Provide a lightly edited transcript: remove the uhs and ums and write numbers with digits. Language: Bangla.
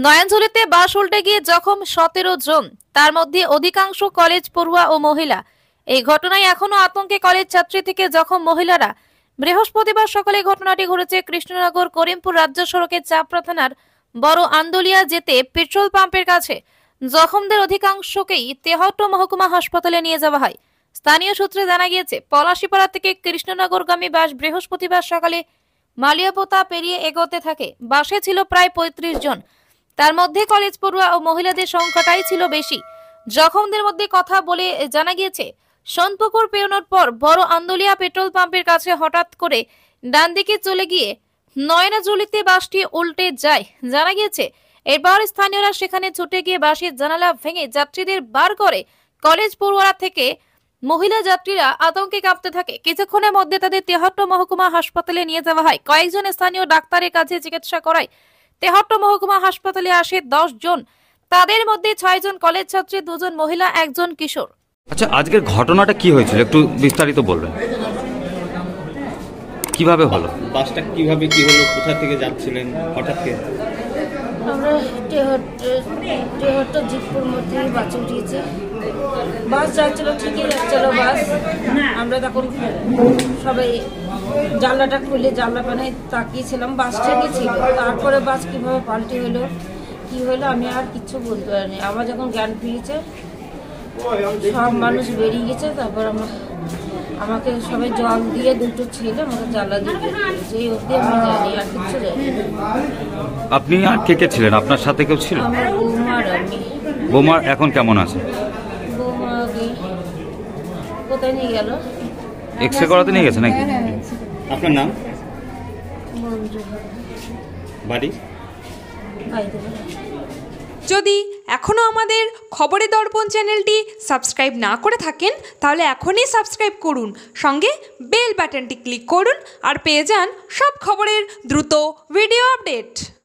নয়নঝুলিতে বাস উল্টে গিয়ে জখম 17 জন, তার মধ্যে অধিকাংশ কলেজ পড়ুয়া ও মহিলা। এই ঘটনায় এখনো আতঙ্কে কলেজ ছাত্রী থেকে জখম মহিলারা। বৃহস্পতিবার সকালে ঘটনাটি ঘটেছে কৃষ্ণনগর করিমপুর রাজ্য সড়কের চাপড়া থানার বড় আন্দোলিয়া যেতে পেট্রোল পাম্পের কাছে। জখমদের অধিকাংশকেই তেহট্ট মহকুমা হাসপাতালে নিয়ে যাওয়া হয়। স্থানীয় সূত্রে জানা গিয়েছে, পলাশীপাড়া থেকে কৃষ্ণনগরগামী বাস বৃহস্পতিবার সকালে মালিয়াপোতা পেরিয়ে এগোতে থাকে। বাসে ছিল প্রায় 35 জন, তার মধ্যে কলেজ পড়ুয়া ও মহিলাদের সংখ্যাটাই ছিল বেশি। জখমদের মধ্যে কথা বলে জানা গিয়েছে, সোনপুকুর পেরোনোর পর বড় আন্দোলিয়া পেট্রোল পাম্পের কাছে হঠাৎ করে ডান দিকে চলে গিয়ে নয়নঝুলিতে বাসটি উল্টে যায়। জানা গিয়েছে, এরপর স্থানীয়রা সেখানে ছুটে গিয়ে বাসের জানালা ভেঙে যাত্রীদের বার করে। কলেজ পড়ুয়ারা থেকে মহিলা যাত্রীরা আতঙ্কে কাঁপতে থাকে। কিছুক্ষণের মধ্যে তাদের তেহট্ট মহকুমা হাসপাতালে নিয়ে যাওয়া হয়। কয়েকজন স্থানীয় ডাক্তারের কাছে চিকিৎসা করায়। তেহট্ট মহকুমা হাসপাতালে আসে 10 জন, তাদের মধ্যে 6 জন কলেজ ছাত্রী, 2 জন মহিলা, 1 জন কিশোর। আচ্ছা, আজকের ঘটনাটা কি হয়েছিল একটু বিস্তারিত বলবেন, কিভাবে হলো? বাসটা কিভাবে কি হলো, কোথা থেকে যাচ্ছিলেন হঠাৎ করে? আমরা তেহট্ট জিতপুর মধ্যে বাস উঠিয়েছি। বাস যাচ্ছিল, ঠিকই যাচ্ছিল বাস। আমরা তখন সবাই জানলাটা খুলে জানলা পানে তাকিয়েছিলাম, বাস ঠিকই ছিল। তারপরে বাস কিভাবে পাল্টে হলো, কি হলো আমি আর কিছু বলতে পারিনি। আবার যখন জ্ঞান ফিরেছে, সব মানুষ বেরিয়ে গেছে। তারপর আমাকে সবাই জল দিয়ে, 2টো ছেলে আমাকে জ্বালা দিয়ে বেরিয়েছে। এই অবধি আমি জানি, আর কিছু জানি। আপনি আর কে কে ছিলেন? আপনার সাথে কেউ ছিল? আমার বৌমা আর আমি। বৌমা এখন কেমন আছে? বৌমাকে কোথায় নিয়ে গেল? এক্সরে করাতে নিয়ে গেছে নাকি? আপনার নাম, মঞ্জু বাড়ি? যদি এখনও আমাদের খবরের দর্পণ চ্যানেলটি সাবস্ক্রাইব না করে থাকেন, তাহলে এখনই সাবস্ক্রাইব করুন, সঙ্গে বেল বাটনটি ক্লিক করুন আর পেয়ে যান সব খবরের দ্রুত ভিডিও আপডেট।